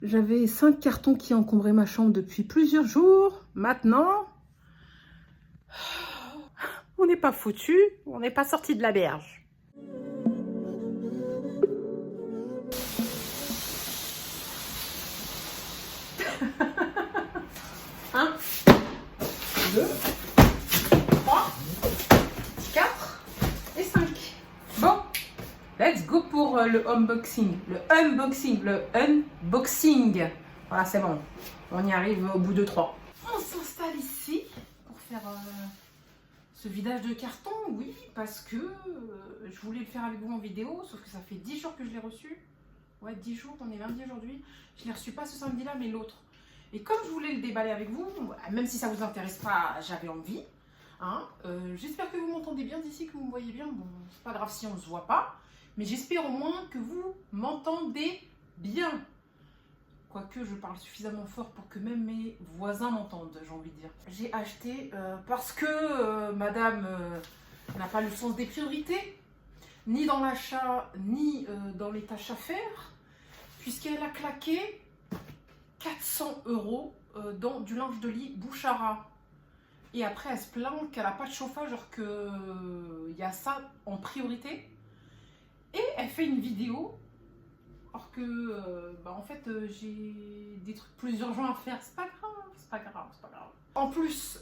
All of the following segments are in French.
J'avais 5 cartons qui encombraient ma chambre depuis plusieurs jours. Maintenant, on n'est pas foutu, on n'est pas sorti de la berge. Un, 2, 3, 4 et 5. Bon, let's go pour le unboxing. Le unboxing. Voilà, c'est bon. On y arrive au bout de 3. On s'installe ici pour faire ce vidage de carton. Oui, parce que je voulais le faire avec vous en vidéo, sauf que ça fait 10 jours que je l'ai reçu. Ouais, 10 jours, on est lundi aujourd'hui. Je l'ai reçu pas ce samedi-là, mais l'autre. Et comme je voulais le déballer avec vous, même si ça vous intéresse pas, j'avais envie. Hein, j'espère que vous m'entendez bien d'ici, que vous me voyez bien. Bon, c'est pas grave si on ne se voit pas. Mais j'espère au moins que vous m'entendez bien. Quoique je parle suffisamment fort pour que même mes voisins m'entendent, j'ai envie de dire. J'ai acheté parce que madame n'a pas le sens des priorités, ni dans l'achat, ni dans les tâches à faire, puisqu'elle a claqué 400 € dans du linge de lit Bouchara. Et après, elle se plaint qu'elle n'a pas de chauffage, alors qu'il y a ça en priorité. Et elle fait une vidéo, alors que, en fait, j'ai des trucs plus urgents à faire. C'est pas grave, c'est pas grave, c'est pas grave. En plus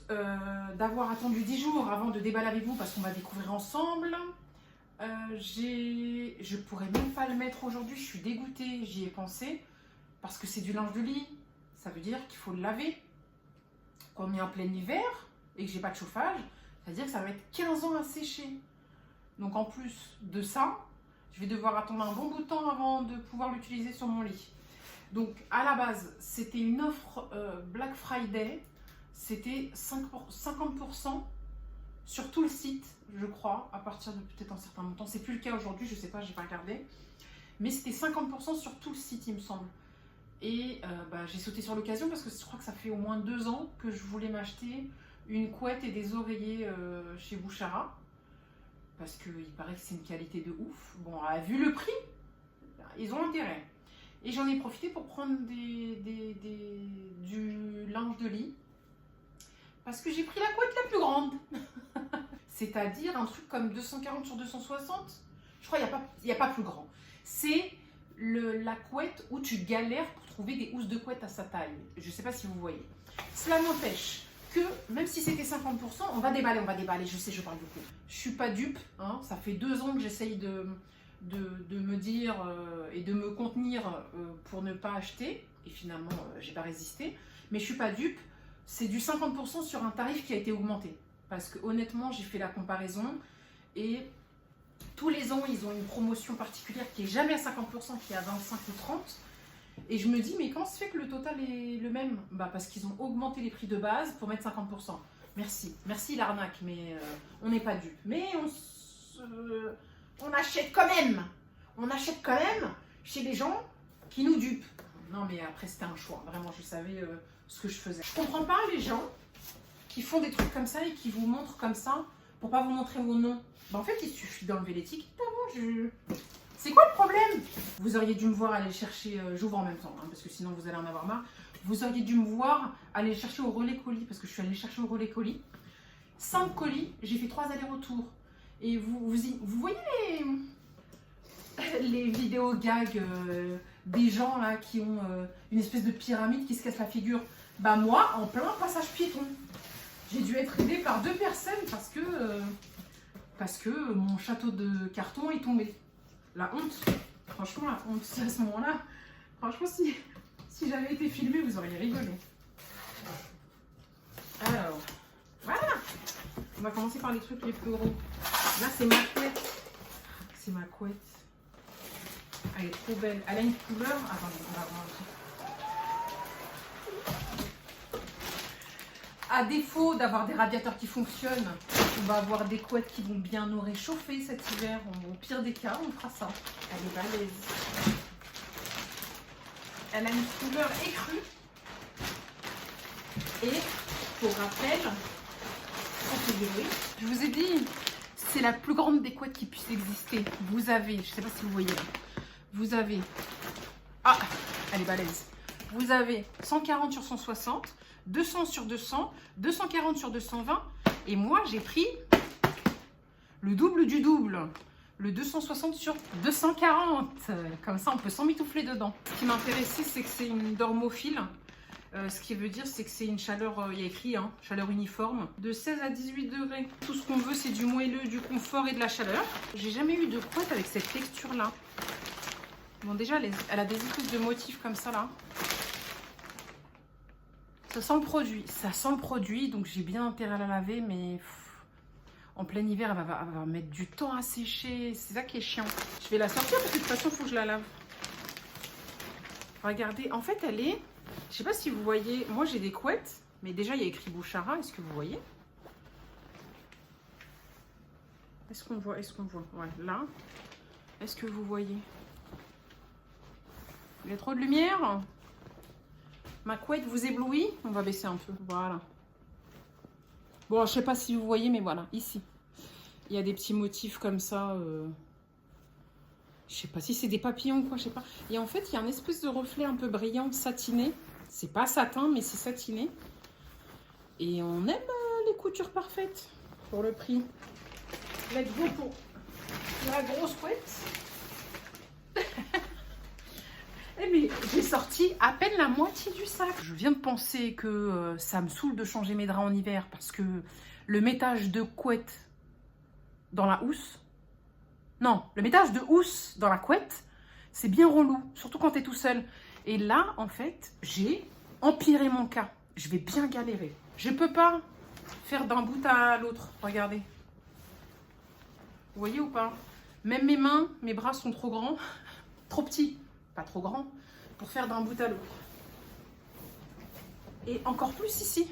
d'avoir attendu 10 jours avant de déballer avec vous, parce qu'on va découvrir ensemble, je pourrais même pas le mettre aujourd'hui. Je suis dégoûtée, j'y ai pensé. Parce que c'est du linge de lit, ça veut dire qu'il faut le laver. Quand on est en plein hiver et que j'ai pas de chauffage, ça veut dire que ça va être 15 ans à sécher. Donc en plus de ça, je vais devoir attendre un bon bout de temps avant de pouvoir l'utiliser sur mon lit. Donc à la base, c'était une offre Black Friday. C'était 50% sur tout le site, je crois, à partir de peut-être un certain montant. C'est plus le cas aujourd'hui, je sais pas, j'ai pas regardé. Mais c'était 50% sur tout le site, il me semble. Et j'ai sauté sur l'occasion parce que je crois que ça fait au moins 2 ans que je voulais m'acheter une couette et des oreillers chez Bouchara. Parce qu'il paraît que c'est une qualité de ouf. Bon, vu le prix, ils ont intérêt. Et j'en ai profité pour prendre du linge de lit. Parce que j'ai pris la couette la plus grande. C'est-à-dire un truc comme 240 sur 260. Je crois qu'il n'y a pas plus grand. C'est la couette où tu galères pour trouver des housses de couette à sa taille. Je ne sais pas si vous voyez. Cela n'empêche que, même si c'était 50%, on va déballer. Je sais, je parle beaucoup. Je ne suis pas dupe. Hein, ça fait 2 ans que j'essaye de me dire et de me contenir pour ne pas acheter. Et finalement, j'ai pas résisté. Mais je ne suis pas dupe. C'est du 50% sur un tarif qui a été augmenté. Parce que honnêtement, j'ai fait la comparaison. Et tous les ans, ils ont une promotion particulière qui est jamais à 50%, qui est à 25 ou 30. Et je me dis, mais comment se fait que le total est le même? Parce qu'ils ont augmenté les prix de base pour mettre 50%. Merci l'arnaque, mais on n'est pas dupe. Mais on achète quand même. On achète quand même chez les gens qui nous dupent. Non, mais après, c'était un choix. Vraiment, je savais ce que je faisais. Je comprends pas les gens qui font des trucs comme ça et qui vous montrent comme ça pour pas vous montrer vos noms. En fait, il suffit d'enlever l'étiquette. C'est quoi le problème? Vous auriez dû me voir aller chercher, j'ouvre en même temps, hein, parce que sinon vous allez en avoir marre. Vous auriez dû me voir aller chercher au relais colis, parce que je suis allée chercher au relais colis. 5 colis, j'ai fait 3 allers-retours. Et vous voyez les vidéos gags des gens là qui ont une espèce de pyramide qui se casse la figure. Moi, en plein passage piéton, j'ai dû être aidée par 2 personnes parce que mon château de carton est tombé. La honte, franchement la honte, à ce moment-là, franchement si j'avais été filmée, vous auriez rigolé. Alors, voilà, on va commencer par les trucs les plus gros. Là c'est ma couette, elle est trop belle, elle a une couleur, attendez, on va voir un truc. À défaut d'avoir des radiateurs qui fonctionnent, on va avoir des couettes qui vont bien nous réchauffer cet hiver. Au pire des cas, on fera ça. Elle est balèze. Elle a une couleur écrue. Et, pour rappel, je vous ai dit, c'est la plus grande des couettes qui puisse exister. Vous avez, je ne sais pas si vous voyez là, vous avez, elle est balèze. vous avez 140 sur 160, 200 sur 200, 240 sur 220. Et moi, j'ai pris le double du double. Le 260 sur 240. Comme ça, on peut s'emmitoufler dedans. Ce qui m'intéressait, c'est que c'est une dormophile. Ce qui veut dire, c'est que c'est une chaleur, il y a écrit, hein, chaleur uniforme, de 16 à 18 degrés. Tout ce qu'on veut, c'est du moelleux, du confort et de la chaleur. J'ai jamais eu de couette avec cette texture-là. Bon, déjà, elle a des espèces de motifs comme ça, là. Ça sent le produit. Ça sent le produit, donc j'ai bien intérêt à la laver, mais... En plein hiver, elle va mettre du temps à sécher. C'est ça qui est chiant. Je vais la sortir parce que de toute façon, il faut que je la lave. Regardez, en fait, elle est... Je sais pas si vous voyez. Moi, j'ai des couettes. Mais déjà, il y a écrit Bouchara. Est-ce que vous voyez? Est-ce qu'on voit? Est-ce qu'on voit? Ouais, là. Est-ce que vous voyez? Il y a trop de lumière. Ma couette vous éblouit? On va baisser un peu. Voilà. Bon, je sais pas si vous voyez, mais voilà, ici. Il y a des petits motifs comme ça. Je sais pas si c'est des papillons ou quoi, je sais pas. Et en fait, il y a un espèce de reflet un peu brillant, satiné. C'est pas satin, mais c'est satiné. Et on aime les coutures parfaites pour le prix. Let's go pour la grosse couette. Eh mais j'ai sorti à peine la moitié du sac. Je viens de penser que ça me saoule de changer mes draps en hiver parce que le métage de couette dans la housse, non, le métage de housse dans la couette, c'est bien relou, surtout quand t'es tout seul. Et là, en fait, j'ai empiré mon cas. Je vais bien galérer. Je peux pas faire d'un bout à l'autre. Regardez. Vous voyez ou pas? Même mes mains, mes bras sont trop grands, trop petits. Pas trop grand, pour faire d'un bout à l'autre. Et encore plus ici.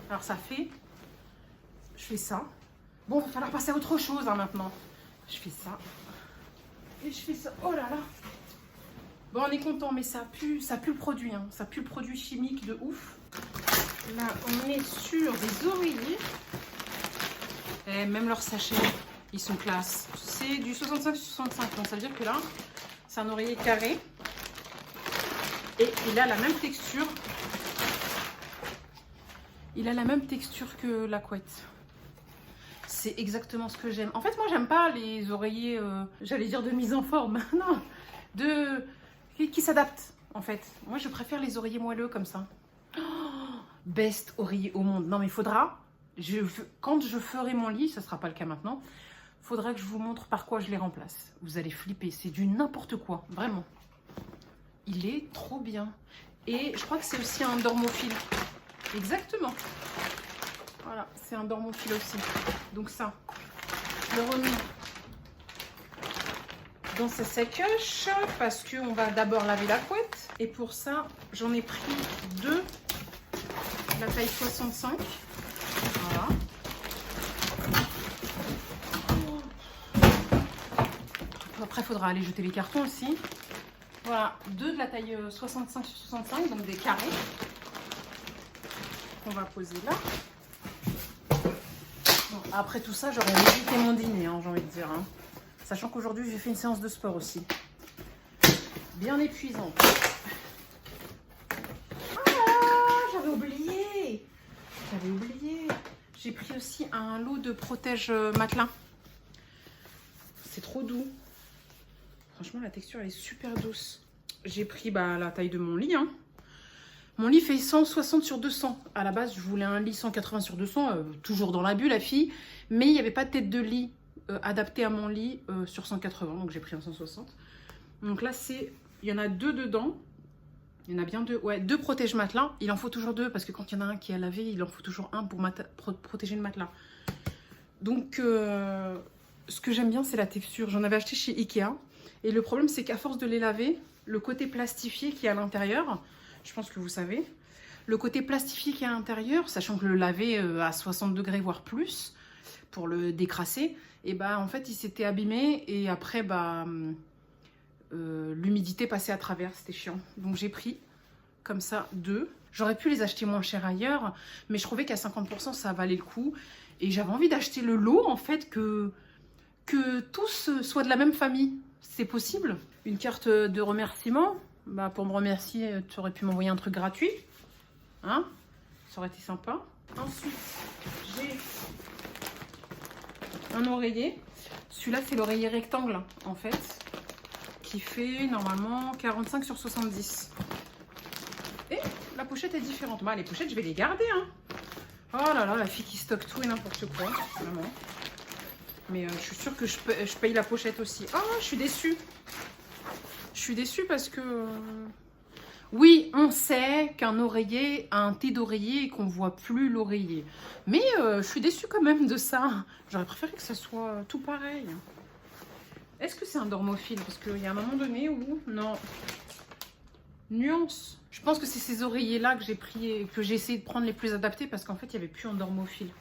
Alors ça fait... Je fais ça. Bon, il va falloir passer à autre chose hein, maintenant. Je fais ça. Et je fais ça. Oh là là. Bon, on est content, mais ça pue le produit. Hein. Ça pue le produit chimique de ouf. Là, on est sur des oreillers. Et même leurs sachets, ils sont classe. C'est du 65-65. Donc ça veut dire que là... C'est un oreiller carré. Et il a la même texture. Il a la même texture que la couette. C'est exactement ce que j'aime. En fait, moi, j'aime pas les oreillers, j'allais dire de mise en forme. Non, qui s'adaptent, en fait. Moi, je préfère les oreillers moelleux comme ça. Oh, best oreiller au monde. Non, mais il faudra... quand je ferai mon lit, ça ne sera pas le cas maintenant, faudra que je vous montre par quoi je les remplace. Vous allez flipper, c'est du n'importe quoi, vraiment. Il est trop bien. Et je crois que c'est aussi un dormophile. Exactement. Voilà, c'est un dormophile aussi. Donc ça, je le remets dans sa sacoche parce qu'on va d'abord laver la couette. Et pour ça, j'en ai pris deux, la taille 65. Voilà. Après, il faudra aller jeter les cartons aussi. Voilà, deux de la taille 65 sur 65, donc des carrés. Qu'on va poser là. Bon, après tout ça, j'aurais évité mon dîner, hein, j'ai envie de dire. Hein. Sachant qu'aujourd'hui, j'ai fait une séance de sport aussi. Bien épuisante. Ah, j'avais oublié. J'ai pris aussi un lot de protège matelas. C'est trop doux. Franchement, la texture, elle est super douce. J'ai pris la taille de mon lit. Hein. Mon lit fait 160 sur 200. À la base, je voulais un lit 180 sur 200. Toujours dans l'abus, la fille. Mais il n'y avait pas de tête de lit adaptée à mon lit sur 180. Donc, j'ai pris un 160. Donc là, il y en a deux dedans. Il y en a bien deux. Ouais, deux protège matelas. Il en faut toujours deux parce que quand il y en a un qui est à laver, il en faut toujours un pour protéger le matelas. Donc, ce que j'aime bien, c'est la texture. J'en avais acheté chez Ikea. Et le problème, c'est qu'à force de les laver, le côté plastifié qui est à l'intérieur, je pense que vous savez, le côté plastifié qui est à l'intérieur, sachant que le laver à 60 degrés, voire plus, pour le décrasser, et en fait, il s'était abîmé et après, l'humidité passait à travers, c'était chiant. Donc, j'ai pris comme ça deux. J'aurais pu les acheter moins cher ailleurs, mais je trouvais qu'à 50%, ça valait le coup. Et j'avais envie d'acheter le lot, en fait, que tous soient de la même famille. C'est possible. Une carte de remerciement Bah, pour me remercier, tu aurais pu m'envoyer un truc gratuit. Hein? Ça aurait été sympa. Ensuite, j'ai un oreiller. Celui-là, c'est l'oreiller rectangle, en fait, qui fait normalement 45 sur 70. Et la pochette est différente. Bah, les pochettes, je vais les garder. Hein. Oh là là, la fille qui stocke tout et n'importe quoi. Vraiment. Mais je suis sûre que je paye la pochette aussi. Oh, je suis déçue. Je suis déçue parce que... oui, on sait qu'un oreiller a un thé d'oreiller et qu'on ne voit plus l'oreiller. Mais je suis déçue quand même de ça. J'aurais préféré que ça soit tout pareil. Est-ce que c'est un dormophile? Parce qu'il y a un moment donné où... non. Nuance. Je pense que c'est ces oreillers-là que j'ai pris et que j'ai essayé de prendre les plus adaptés parce qu'en fait, il n'y avait plus un dormophile.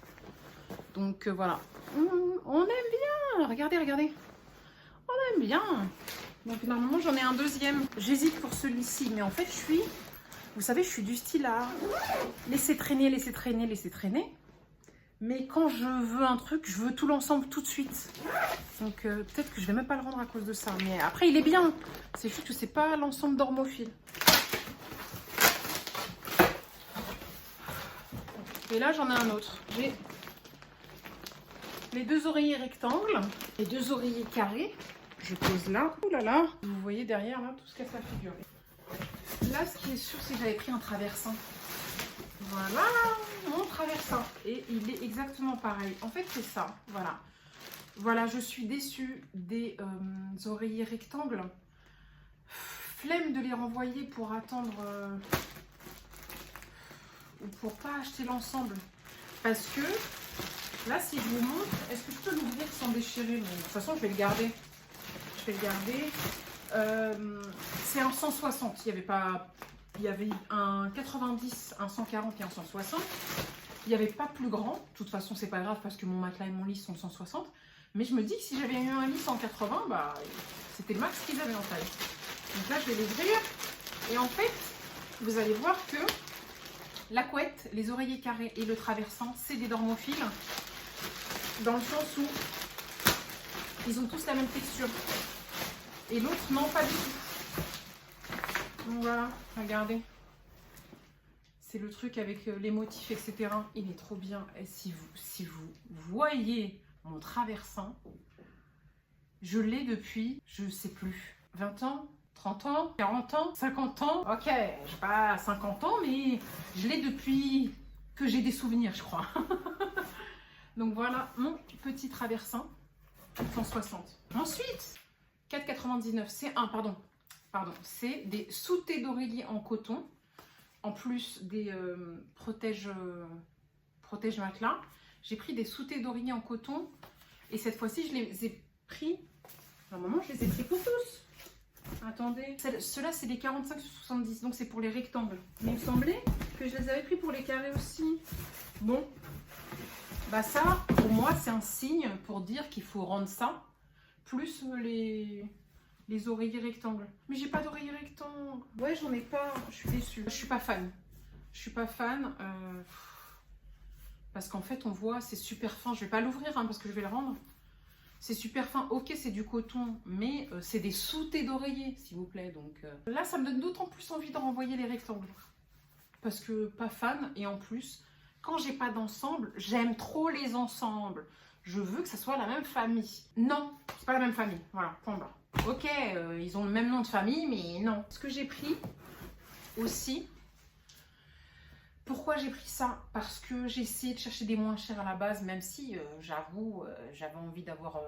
Donc voilà. On aime bien. Regardez, regardez. On aime bien. Donc normalement, j'en ai un deuxième. J'hésite pour celui-ci. Mais en fait, vous savez, je suis du style à laisser traîner, laisser traîner, laisser traîner. Mais quand je veux un truc, je veux tout l'ensemble tout de suite. Donc peut-être que je vais même pas le rendre à cause de ça. Mais après, il est bien. C'est juste que c'est pas l'ensemble dormophile. Et là, j'en ai un autre. J'ai les deux oreillers rectangles et deux oreillers carrés. Je pose là. Ouh là là. Vous voyez derrière, là, tout ce casse la figure. Là, ce qui est sûr, c'est que j'avais pris un traversin. Voilà, mon traversin. Et il est exactement pareil. En fait, c'est ça. Voilà. Voilà, je suis déçue des oreillers rectangles. Flemme de les renvoyer pour attendre... ou pour pas acheter l'ensemble. Parce que, là, si je vous montre, est-ce que je peux l'ouvrir sans déchirer? Mais, de toute façon, je vais le garder. Je vais le garder. C'est un 160. Il y avait un 90, un 140 et un 160. Il n'y avait pas plus grand. De toute façon, c'est pas grave parce que mon matelas et mon lit sont 160. Mais je me dis que si j'avais eu un lit 180, bah, c'était le max qu'ils avaient en taille. Donc là, je vais l'ouvrir. Et en fait, vous allez voir que la couette, les oreillers carrés et le traversant, c'est des dormophiles. Dans le sens où ils ont tous la même texture. Et l'autre, non, pas du tout. Donc voilà, regardez. C'est le truc avec les motifs, etc. Il est trop bien. Et si vous voyez mon traversant, je l'ai depuis, je sais plus, 20 ans, 30 ans, 40 ans, 50 ans. Ok, je sais pas 50 ans, mais je l'ai depuis que j'ai des souvenirs, je crois. Donc voilà mon petit traversin 160. Ensuite, 4,99. C'est un, pardon, c'est des sous-tés d'oreiller en coton. En plus des protège matelas. J'ai pris des sous-tés d'oreiller en coton. Et cette fois-ci, je les ai pris. Normalement, je les ai pris pour tous. Attendez. Ceux-là, c'est des 45 sur 70. Donc, c'est pour les rectangles. Mais il me semblait que je les avais pris pour les carrés aussi. Bon. Bah ça, pour moi, c'est un signe pour dire qu'il faut rendre ça. Plus les oreillers rectangles. Mais j'ai pas d'oreiller rectangle. Ouais, j'en ai pas. Je suis déçue. Je suis pas fan. Je suis pas fan. Parce qu'en fait, on voit, c'est super fin. Je vais pas l'ouvrir hein, parce que je vais le rendre. C'est super fin. Ok, c'est du coton, mais c'est des sous-tés d'oreiller, s'il vous plaît. Donc là, ça me donne d'autant plus envie de renvoyer les rectangles. Parce que pas fan. Et en plus, quand j'ai pas d'ensemble, j'aime trop les ensembles. Je veux que ça soit la même famille. Non, c'est pas la même famille. Voilà, point barre. Ok, ils ont le même nom de famille, mais non. Ce que j'ai pris aussi, pourquoi j'ai pris ça? Parce que j'ai essayé de chercher des moins chers à la base, même si, j'avoue, j'avais envie d'avoir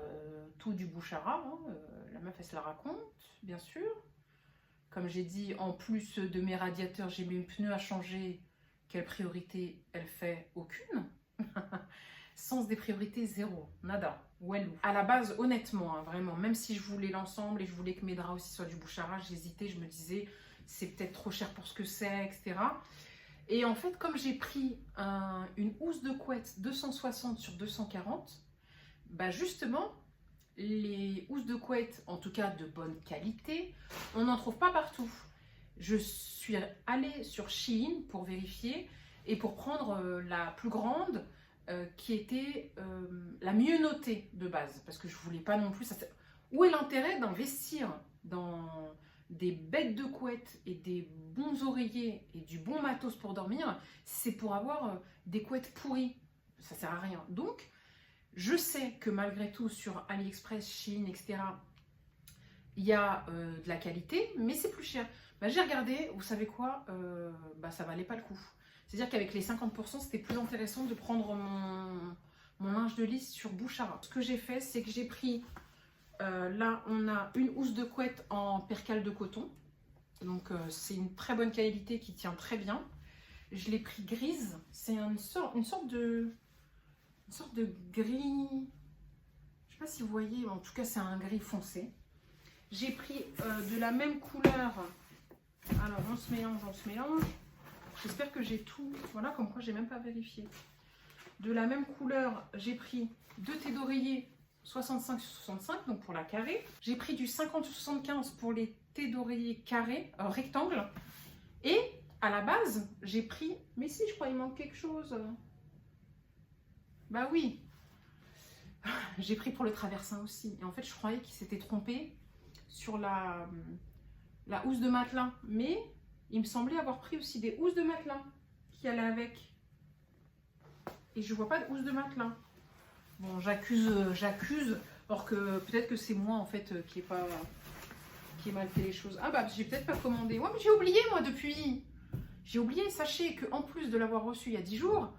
tout du Bouchara. Hein, la meuf, elle se la raconte, bien sûr. Comme j'ai dit, en plus de mes radiateurs, j'ai mes pneus à changer. Quelle priorité elle fait? Aucune. Sens des priorités, zéro, nada, wellou. À la base, honnêtement, hein, vraiment, même si je voulais l'ensemble et je voulais que mes draps aussi soient du Bouchara, j'hésitais, je me disais, c'est peut-être trop cher pour ce que c'est, etc. Et en fait, comme j'ai pris une housse de couette 260 sur 240, bah justement, les housses de couette, en tout cas de bonne qualité, on n'en trouve pas partout. Je suis allée sur Shein pour vérifier et pour prendre la plus grande, qui était la mieux notée de base, parce que je voulais pas non plus... Où est l'intérêt d'investir dans des bêtes de couettes et des bons oreillers et du bon matos pour dormir, c'est pour avoir des couettes pourries. Ça sert à rien. Donc, je sais que malgré tout, sur AliExpress, Chine, etc., il y a de la qualité, mais c'est plus cher. Bah, j'ai regardé, vous savez quoi, ça valait pas le coup. C'est-à-dire qu'avec les 50%, c'était plus intéressant de prendre mon linge de lit sur Bouchara. Ce que j'ai fait, c'est que j'ai pris, là, on a une housse de couette en percale de coton. Donc, c'est une très bonne qualité qui tient très bien. Je l'ai pris grise. C'est une sorte de gris. Je sais pas si vous voyez, en tout cas, c'est un gris foncé. J'ai pris de la même couleur. Alors, on se mélange. J'espère que j'ai tout. Voilà, comme quoi, j'ai même pas vérifié. De la même couleur, j'ai pris 2 thés d'oreiller 65 sur 65, donc pour la carrée. J'ai pris du 50 sur 75 pour les thés d'oreiller carrés, rectangles. Et à la base, j'ai pris... Mais si, je crois qu'il manque quelque chose. Bah oui. J'ai pris pour le traversin aussi. Et en fait, je croyais qu'il s'était trompé sur la housse de matelas. Mais il me semblait avoir pris aussi des housses de matelas qui allaient avec. Et je vois pas de housse de matelas. Bon, j'accuse, or que peut-être que c'est moi en fait qui ai mal fait les choses. Ah bah j'ai peut-être pas commandé. Ouais, mais j'ai oublié moi depuis. J'ai oublié, sachez que en plus de l'avoir reçu il y a 10 jours,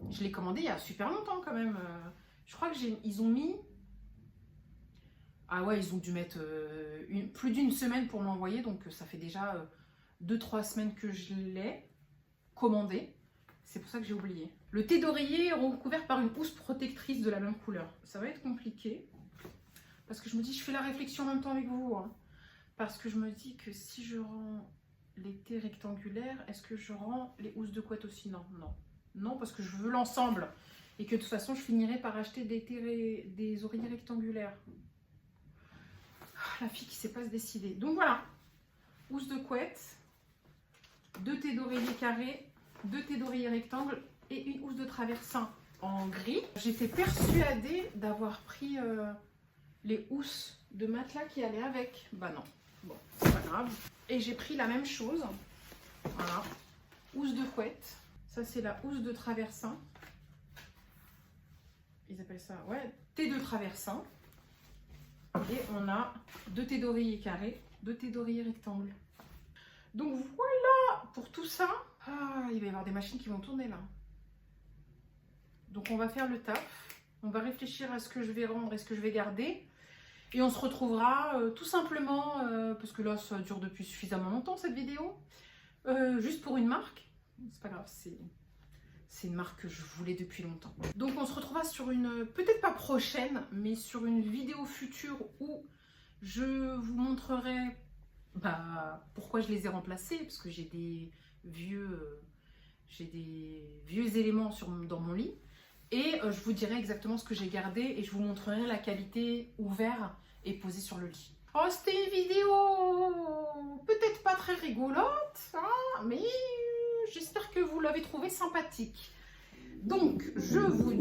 je l'ai commandé il y a super longtemps quand même. Je crois que ils ont mis... Ah ouais, ils ont dû mettre plus d'une semaine pour me l'envoyer, donc ça fait déjà 2-3 semaines que je l'ai commandé. C'est pour ça que j'ai oublié. Le thé d'oreiller est recouvert par une housse protectrice de la même couleur. Ça va être compliqué. Parce que je me dis, je fais la réflexion en même temps avec vous. Hein. Parce que je me dis que si je rends les thés rectangulaires, est-ce que je rends les housses de couette aussi? Non, non. Non, parce que je veux l'ensemble. Et que de toute façon, je finirai par acheter des oreillers rectangulaires. La fille qui ne sait pas se décider. Donc voilà. Housse de couette. 2 thés d'oreiller carrés. 2 thés d'oreiller rectangle. Et une housse de traversin en gris. J'étais persuadée d'avoir pris les housses de matelas qui allaient avec. Bah non. Bon, c'est pas grave. Et j'ai pris la même chose. Voilà. Housse de couette. Ça, c'est la housse de traversin. Ils appellent ça, ouais, thé de traversin. Et on a 2 thés d'oreiller carrés, 2 thés d'oreiller rectangle. Donc voilà pour tout ça. Ah, il va y avoir des machines qui vont tourner là. Donc on va faire le taf. On va réfléchir à ce que je vais rendre et ce que je vais garder. Et on se retrouvera tout simplement, parce que là ça dure depuis suffisamment longtemps cette vidéo, juste pour une marque. C'est pas grave, c'est une marque que je voulais depuis longtemps. Donc on se retrouvera sur une, peut-être pas prochaine, mais sur une vidéo future où je vous montrerai pourquoi je les ai remplacés, parce que j'ai des vieux éléments dans mon lit. Et je vous dirai exactement ce que j'ai gardé et je vous montrerai la qualité ouverte et posée sur le lit. Oh, c'était une vidéo peut-être pas très rigolote, hein, mais j'espère que vous l'avez trouvée sympathique. Donc, je vous